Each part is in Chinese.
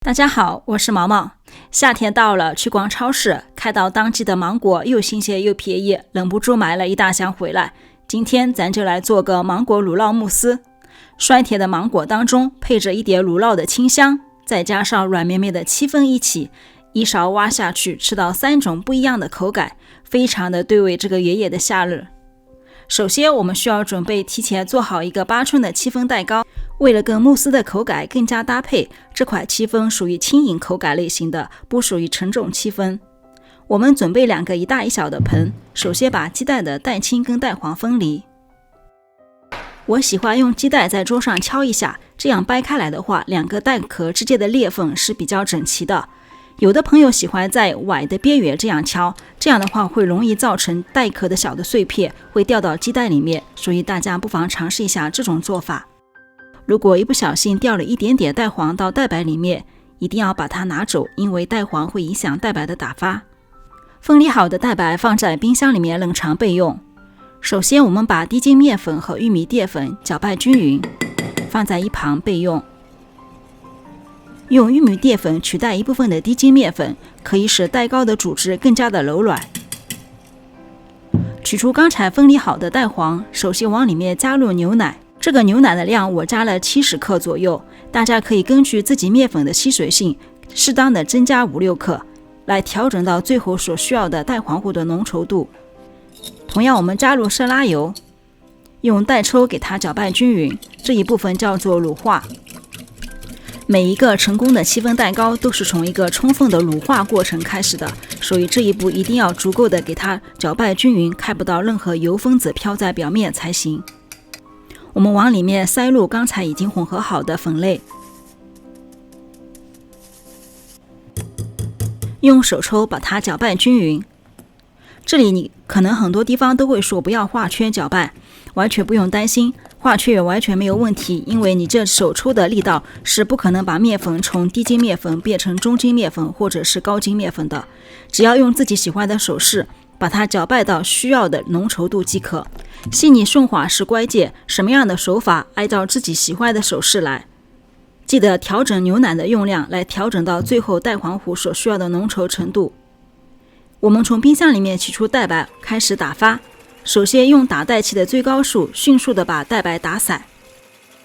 大家好，我是毛毛。夏天到了，去逛超市，看到当季的芒果又新鲜又便宜，忍不住买了一大箱回来。今天咱就来做个芒果乳酪慕斯。酸甜的芒果当中配着一点乳酪的清香，再加上软绵绵的七分一起，一勺挖下去，吃到3种不一样的口感，非常的对味这个炎炎的夏日。首先我们需要准备提前做好一个8寸的戚风蛋糕。为了跟慕斯的口感更加搭配，这款戚风属于轻盈口感类型的，不属于沉重戚风。我们准备2个一大一小的盆，首先把鸡蛋的蛋清跟蛋黄分离。我喜欢用鸡蛋在桌上敲一下，这样掰开来的话，2个蛋壳之间的裂缝是比较整齐的。有的朋友喜欢在碗的边缘这样敲，这样的话会容易造成蛋壳的小的碎片会掉到鸡蛋里面，所以大家不妨尝试一下这种做法。如果一不小心掉了一点点蛋黄到蛋白里面，一定要把它拿走，因为蛋黄会影响蛋白的打发。分离好的蛋白放在冰箱里面冷藏备用。首先我们把低筋面粉和玉米淀粉搅拌均匀，放在一旁备用。用玉米淀粉取代一部分的低筋面粉，可以使蛋糕的组织更加的柔软。取出刚才分离好的蛋黄，首先往里面加入牛奶。这个牛奶的量我加了70克左右，大家可以根据自己面粉的吸水性适当的增加5-6克，来调整到最后所需要的蛋黄糊的浓稠度。同样我们加入色拉油，用蛋抽给它搅拌均匀，这一部分叫做乳化。每一个成功的戚风蛋糕都是从一个充分的乳化过程开始的，所以这一步一定要足够的给它搅拌均匀，看不到任何油分子飘在表面才行。我们往里面塞入刚才已经混合好的粉类，用手抽把它搅拌均匀。这里你可能很多地方都会说不要画圈搅拌，完全不用担心，画圈也完全没有问题，因为你这手抽的力道是不可能把面粉从低筋面粉变成中筋面粉或者是高筋面粉的，只要用自己喜欢的手势把它搅拌到需要的浓稠度即可。细腻顺滑是关键，什么样的手法按照自己喜欢的手势来。记得调整牛奶的用量，来调整到最后蛋黄糊所需要的浓稠程度。我们从冰箱里面取出蛋白，开始打发。首先用打蛋器的最高速迅速的把蛋白打散。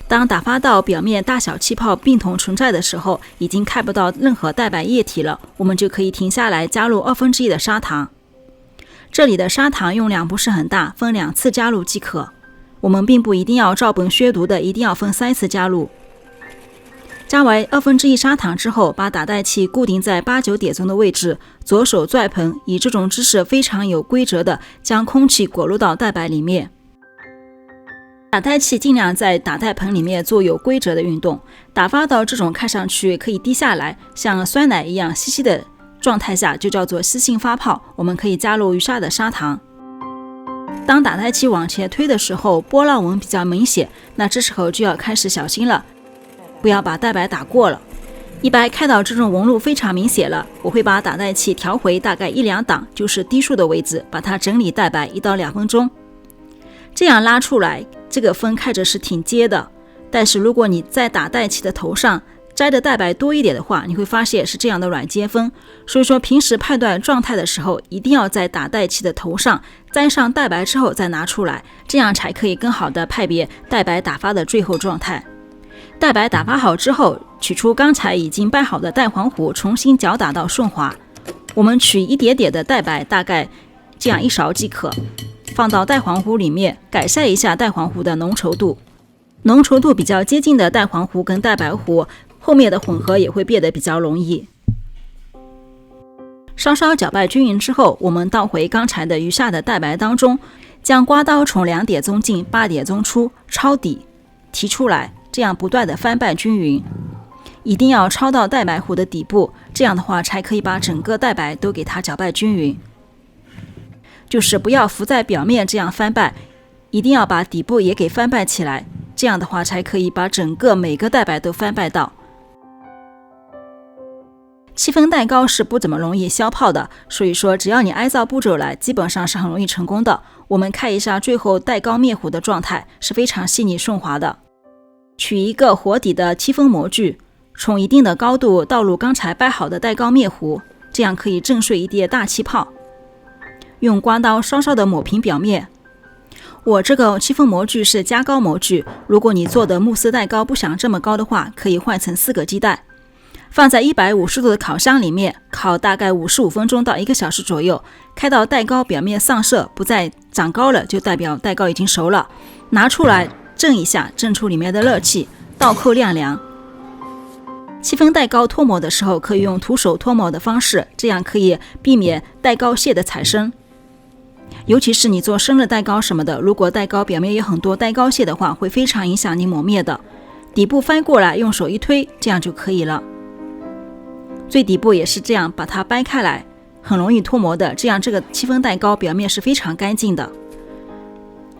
当打发到表面大小气泡并同存在的时候，已经看不到任何蛋白液体了，我们就可以停下来加入1/2的砂糖。这里的砂糖用量不是很大，分2次加入即可。我们并不一定要照本宣读的，一定要分3次加入。加完1/2砂糖之后，把打蛋器固定在8-9点钟的位置，左手转盆，以这种姿势非常有规则的将空气裹入到蛋白里面。打蛋器尽量在打蛋盆里面做有规则的运动，打发到这种看上去可以滴下来，像酸奶一样稀稀的状态下就叫做稀性发泡，我们可以加入余下的砂糖。当打蛋器往前推的时候，波浪纹比较明显，那这时候就要开始小心了，不要把蛋白打过了。一般看到这种纹路非常明显了，我会把打蛋器调回大概1-2档，就是低速的位置，把它整理蛋白1到2分钟。这样拉出来，这个分看着是挺接的，但是如果你在打蛋器的头上摘的蛋白多一点的话，你会发现是这样的软接分。所以说平时判断状态的时候，一定要在打蛋器的头上沾上蛋白之后再拿出来，这样才可以更好的判别蛋白打发的最后状态。蛋白打发好之后，取出刚才已经拌好的蛋黄糊，重新搅打到顺滑。我们取一点点的蛋白，大概这样1勺即可，放到蛋黄糊里面，改善一下蛋黄糊的浓稠度。浓稠度比较接近的蛋黄糊跟蛋白糊，后面的混合也会变得比较容易。稍稍搅拌均匀之后，我们倒回刚才的余下的蛋白当中，将刮刀从2点钟进8点钟出抄底提出来，这样不断的翻拌均匀，一定要抄到蛋白糊的底部，这样的话才可以把整个蛋白都给它搅拌均匀。就是不要浮在表面这样翻拌，一定要把底部也给翻拌起来，这样的话才可以把整个每个蛋白都翻拌到。戚风蛋糕是不怎么容易消泡的，所以说只要你按照步骤来，基本上是很容易成功的。我们看一下最后蛋糕面糊的状态是非常细腻顺滑的。取一个活底的戚风模具，从一定的高度倒入刚才掰好的蛋糕面糊，这样可以震碎一碟大气泡。用刮刀稍稍的抹平表面。我这个戚风模具是加高模具，如果你做的慕斯蛋糕不想这么高的话，可以换成4个鸡蛋，放在150度的烤箱里面烤大概55分钟到1个小时左右，开到蛋糕表面上色不再长高了，就代表蛋糕已经熟了。拿出来震一下，震出里面的热气，倒扣晾凉。戚风蛋糕脱模的时候可以用徒手脱模的方式，这样可以避免蛋糕屑的产生。尤其是你做生日蛋糕什么的，如果蛋糕表面有很多蛋糕屑的话，会非常影响你抹面的。底部翻过来，用手一推，这样就可以了。最底部也是这样，把它掰开来，很容易脱模的，这样这个戚风蛋糕表面是非常干净的。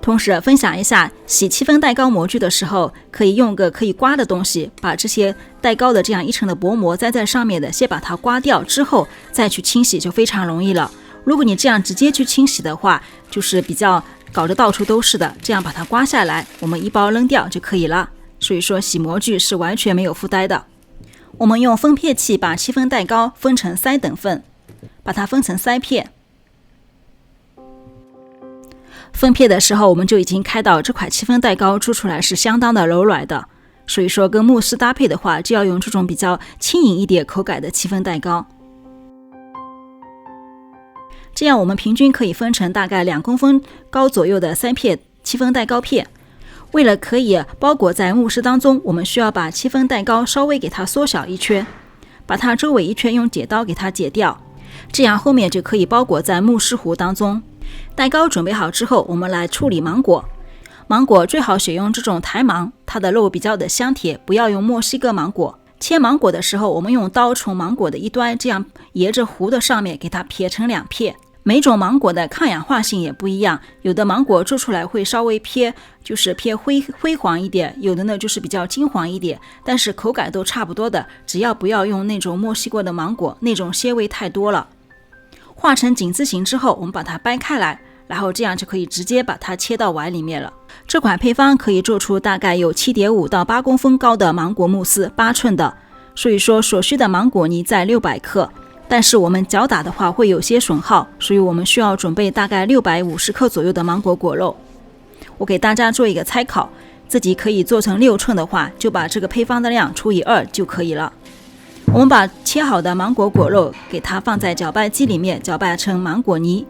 同时分享一下，洗戚风蛋糕模具的时候，可以用个可以刮的东西，把这些蛋糕的这样一层的薄膜粘在上面的，先把它刮掉，之后再去清洗就非常容易了。如果你这样直接去清洗的话，就是比较搞得到处都是的，这样把它刮下来，我们一包扔掉就可以了。所以说洗模具是完全没有负担的。我们用分片器把戚风蛋糕分成3等份，把它分成3片。分片的时候，我们就已经开到这块戚风蛋糕做出来是相当的柔软的，所以说跟慕斯搭配的话，就要用这种比较轻盈一点口感的戚风蛋糕。这样我们平均可以分成大概2公分高左右的3片戚风蛋糕片。为了可以包裹在慕斯当中，我们需要把戚风蛋糕稍微给它缩小一圈，把它周围一圈用剪刀给它剪掉，这样后面就可以包裹在慕斯糊当中。蛋糕准备好之后，我们来处理芒果。芒果最好选用这种台芒，它的肉比较的香甜，不要用墨西哥芒果。切芒果的时候，我们用刀从芒果的一端这样沿着核的上面给它撇成2片。每种芒果的抗氧化性也不一样，有的芒果做出来会稍微偏灰黄一点，有的呢就是比较金黄一点，但是口感都差不多的，只要不要用那种墨西哥的芒果，那种纤维太多了。画成井字形之后，我们把它掰开来，然后这样就可以直接把它切到碗里面了。这款配方可以做出大概有 7.5 到8公分高的芒果慕斯，8寸的，所以说所需的芒果泥在600克。但是我们搅打的话会有些损耗，所以我们需要准备大概650克左右的芒果果肉。我给大家做一个参考，自己可以做成6寸的话，就把这个配方的量除以2就可以了。我们把切好的芒果果肉给它放在搅拌机里面搅拌成芒果泥。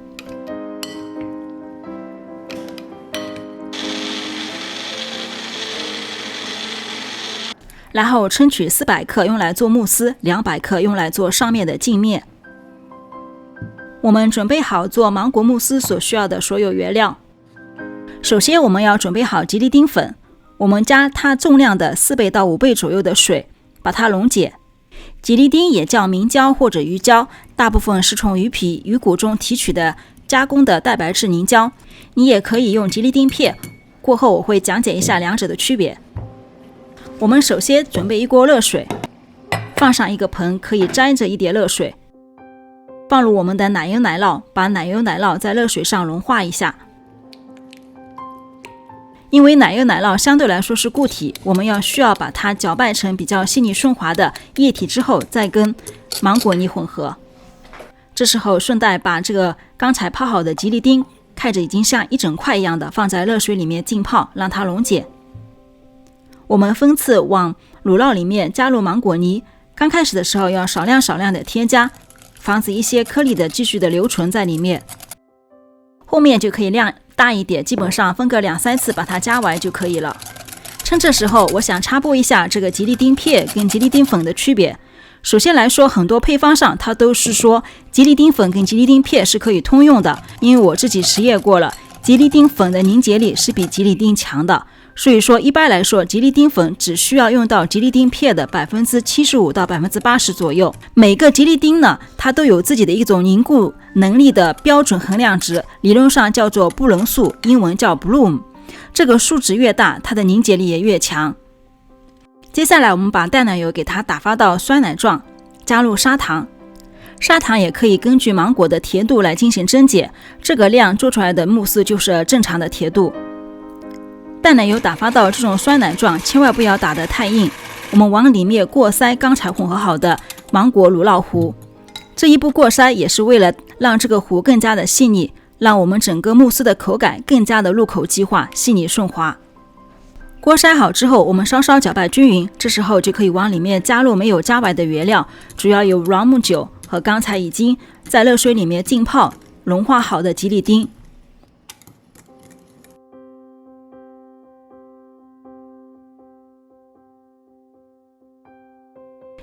然后称取400克用来做慕斯，200克用来做上面的镜面。我们准备好做芒果慕斯所需要的所有原料。首先我们要准备好吉利丁粉，我们加它重量的4倍到5倍左右的水，把它溶解。吉利丁也叫明胶或者鱼胶，大部分是从鱼皮、鱼骨中提取的加工的蛋白质凝胶，你也可以用吉利丁片，过后我会讲解一下2者的区别。我们首先准备一锅热水，放上一个盆，可以沾着一点热水，放入我们的奶油奶酪，把奶油奶酪在热水上融化一下。因为奶油奶酪相对来说是固体，我们需要把它搅拌成比较细腻顺滑的液体之后，再跟芒果泥混合。这时候顺带把这个刚才泡好的吉利丁，看着已经像一整块一样的，放在热水里面浸泡，让它溶解。我们分次往乳酪里面加入芒果泥，刚开始的时候要少量的添加，防止一些颗粒的继续的留存在里面。后面就可以量大一点，基本上分个2-3次把它加完就可以了。趁这时候我想插播一下这个吉利丁片跟吉利丁粉的区别。首先来说，很多配方上它都是说吉利丁粉跟吉利丁片是可以通用的，因为我自己实验过了，吉利丁粉的凝结力是比吉利丁强的，所以说一般来说吉利丁粉只需要用到吉利丁片的 75% 到 80% 左右。每个吉利丁呢，它都有自己的一种凝固能力的标准衡量值，理论上叫做布伦数，英文叫 Bloom， 这个数值越大，它的凝结力也越强。接下来我们把淡奶油给它打发到酸奶状，加入砂糖，砂糖也可以根据芒果的甜度来进行增减，这个量做出来的慕斯就是正常的甜度。淡奶油打发到这种酸奶状，千万不要打得太硬，我们往里面过筛刚才混合好的芒果乳酪糊。这一步过筛也是为了让这个糊更加的细腻，让我们整个慕斯的口感更加的入口即化，细腻顺滑。锅筛好之后，我们稍稍搅拌均匀，这时候就可以往里面加入没有加白的原料，主要有朗姆酒和刚才已经在热水里面浸泡融化好的吉利丁。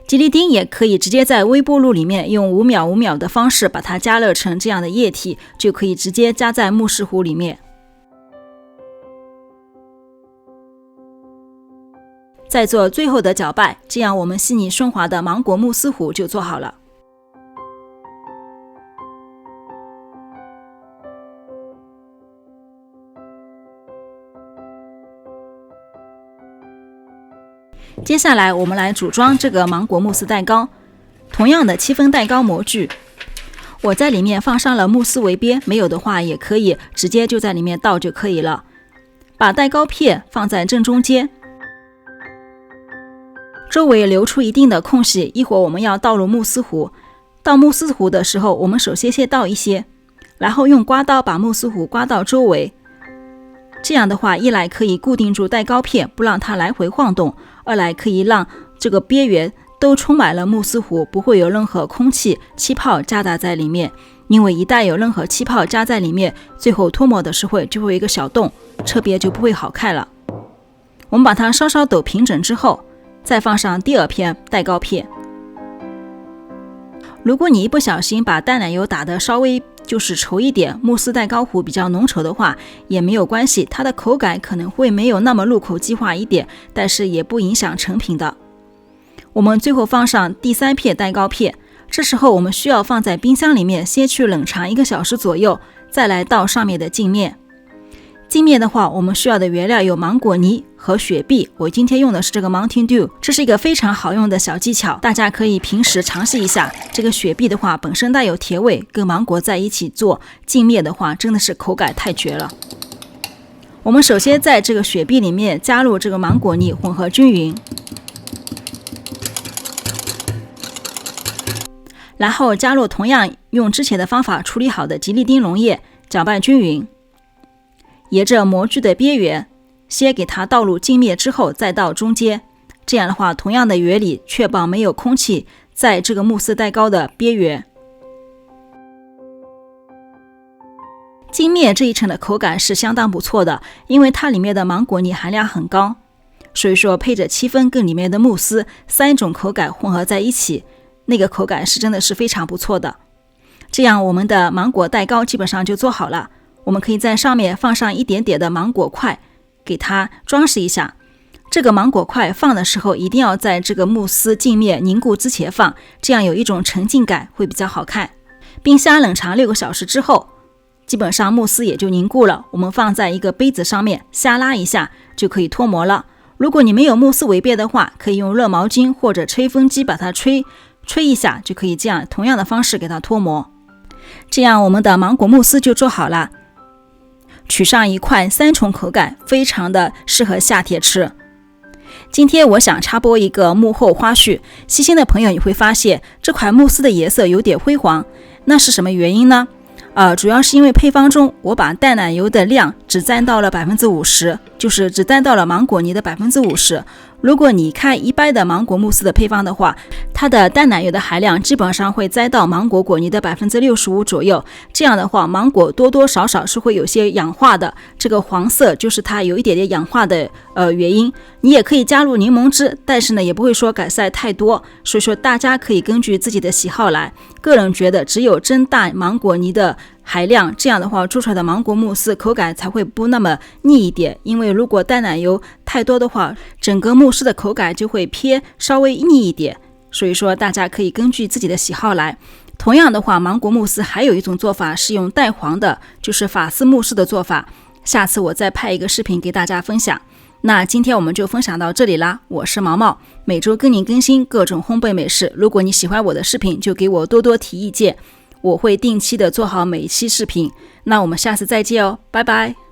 吉利丁也可以直接在微波炉里面用5秒5秒的方式把它加热成这样的液体，就可以直接加在慕斯糊里面。再做最后的搅拌，这样我们细腻顺滑的芒果慕斯糊就做好了。接下来我们来组装这个芒果慕斯蛋糕。同样的7分蛋糕模具，我在里面放上了慕斯围边，没有的话也可以直接就在里面倒就可以了。把蛋糕片放在正中间，周围留出一定的空隙，一会儿我们要倒入慕斯糊。倒慕斯糊的时候，我们首先先倒一些，然后用刮刀把慕斯糊刮到周围。这样的话，一来可以固定住蛋糕片，不让它来回晃动；二来可以让这个边缘都充满了慕斯糊，不会有任何空气、气泡夹杂在里面。因为一旦有任何气泡夹在里面，最后脱模的时候就会有一个小洞，侧边就不会好看了。我们把它稍稍抖平整之后，再放上第2片蛋糕片。如果你一不小心把淡奶油打得稍微就是稠一点，慕斯蛋糕糊比较浓稠的话也没有关系，它的口感可能会没有那么入口即化一点，但是也不影响成品的。我们最后放上第3片蛋糕片，这时候我们需要放在冰箱里面先去冷藏1个小时左右，再来倒上面的镜面。镜面的话，我们需要的原料有芒果泥和雪碧，我今天用的是这个 Mountain Dew， 这是一个非常好用的小技巧，大家可以平时尝试一下。这个雪碧的话本身带有甜味，跟芒果在一起做镜面的话真的是口感太绝了。我们首先在这个雪碧里面加入这个芒果泥，混合均匀，然后加入同样用之前的方法处理好的吉利丁溶液，搅拌均匀。沿着模具的边缘先给它倒入镜面之后再到中间，这样的话同样的原理，确保没有空气在这个慕斯蛋糕的边缘。镜面这一层的口感是相当不错的，因为它里面的芒果泥含量很高，所以说配着7分跟里面的慕斯3种口感混合在一起，那个口感是真的是非常不错的。这样我们的芒果蛋糕基本上就做好了。我们可以在上面放上一点点的芒果块，给它装饰一下。这个芒果块放的时候一定要在这个慕斯镜面凝固之前放，这样有一种沉浸感，会比较好看。冰箱冷藏6个小时之后，基本上慕斯也就凝固了，我们放在一个杯子上面瞎拉一下就可以脱模了。如果你没有慕斯围边的话，可以用热毛巾或者吹风机把它吹一下，就可以这样同样的方式给它脱模。这样我们的芒果慕斯就做好了。取上一块3重口感，非常的适合夏天吃。今天我想插播一个幕后花絮，细心的朋友你会发现这款慕斯的颜色有点灰黄，那是什么原因呢？主要是因为配方中我把淡奶油的量只占到了 50%， 就是只占到了芒果泥的 50%。 如果你看一般的芒果慕斯的配方的话，它的淡奶油的含量基本上会栽到芒果果泥的 65% 左右，这样的话芒果多多少少是会有些氧化的，这个黄色就是它有一点点氧化的原因。你也可以加入柠檬汁，但是呢也不会说改善太多，所以说大家可以根据自己的喜好来。个人觉得只有增大芒果泥的含量，这样的话做出来的芒果慕斯口感才会不那么腻一点，因为如果淡奶油太多的话，整个慕斯的口感就会偏稍微腻一点，所以说大家可以根据自己的喜好来。同样的话，芒果慕斯还有一种做法是用蛋黄的，就是法式慕斯的做法，下次我再拍一个视频给大家分享。那今天我们就分享到这里啦，我是毛毛，每周跟您更新各种烘焙美食。如果你喜欢我的视频，就给我多多提意见，我会定期的做好每一期视频。那我们下次再见哦，拜拜。